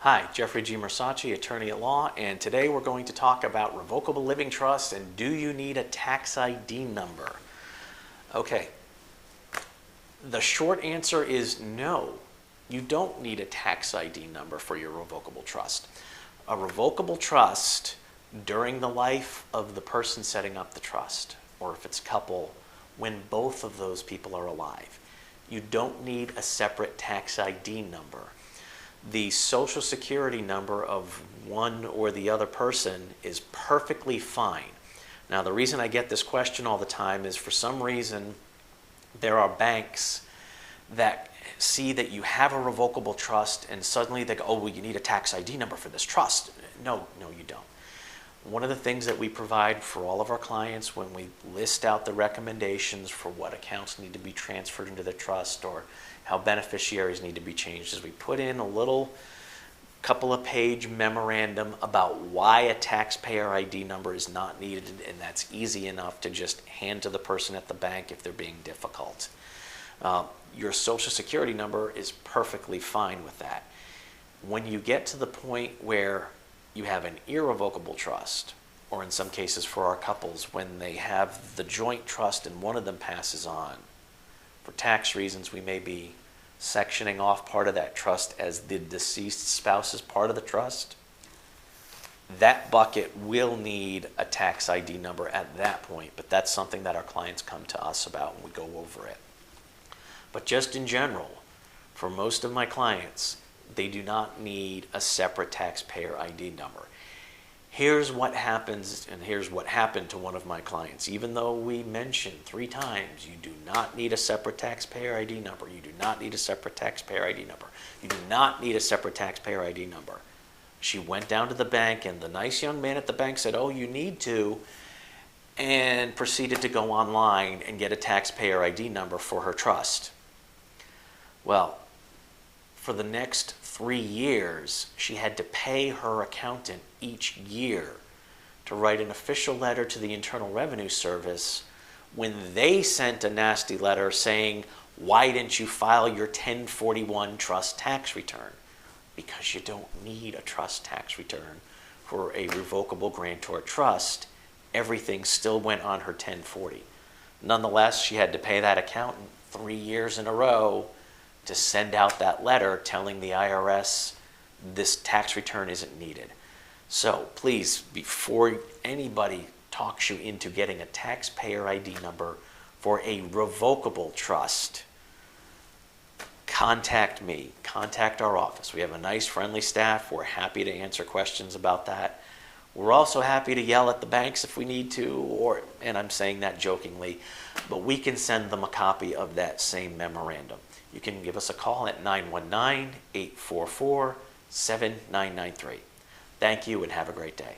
Hi, Jeffrey G. Mersacci, attorney at law, and today we're going to talk about revocable living trust and do you need a tax ID number? Okay, the short answer is no, you don't need a tax ID number for your revocable trust. A revocable trust during the life of the person setting up the trust, or if it's a couple, when both of those people are alive, you don't need a separate tax ID number. The social security number of one or the other person is perfectly fine. Now, the reason I get this question all the time is for some reason there are banks that see that you have a revocable trust and suddenly they go, oh, well, you need a tax ID number for this trust. No, you don't. One of the things that we provide for all of our clients when we list out the recommendations for what accounts need to be transferred into the trust or how beneficiaries need to be changed is we put in a little couple of page memorandum about why a taxpayer ID number is not needed, and that's easy enough to just hand to the person at the bank if they're being difficult. Your social security number is perfectly fine with that. When you get to the point where you have an irrevocable trust, or in some cases for our couples, when they have the joint trust and one of them passes on, for tax reasons, we may be sectioning off part of that trust as the deceased spouse is part of the trust. That bucket will need a tax ID number at that point, but that's something that our clients come to us about when we go over it. But just in general, for most of my clients, they do not need a separate taxpayer ID number. Here's what happens, and here's what happened to one of my clients. Even though we mentioned 3 times, you do not need a separate taxpayer ID number. You do not need a separate taxpayer ID number. You do not need a separate taxpayer ID number. She went down to the bank, and the nice young man at the bank said, oh, you need to, and proceeded to go online and get a taxpayer ID number for her trust. Well, for the next 3 years, she had to pay her accountant each year to write an official letter to the Internal Revenue Service when they sent a nasty letter saying, why didn't you file your 1041 trust tax return? Because you don't need a trust tax return for a revocable grantor trust. Everything still went on her 1040. Nonetheless, she had to pay that accountant 3 years in a row to send out that letter telling the IRS this tax return isn't needed. So please, before anybody talks you into getting a taxpayer ID number for a revocable trust, contact me, contact our office. We have a nice, friendly staff. We're happy to answer questions about that. We're also happy to yell at the banks if we need to, and I'm saying that jokingly, but we can send them a copy of that same memorandum. You can give us a call at 919-844-7993. Thank you and have a great day.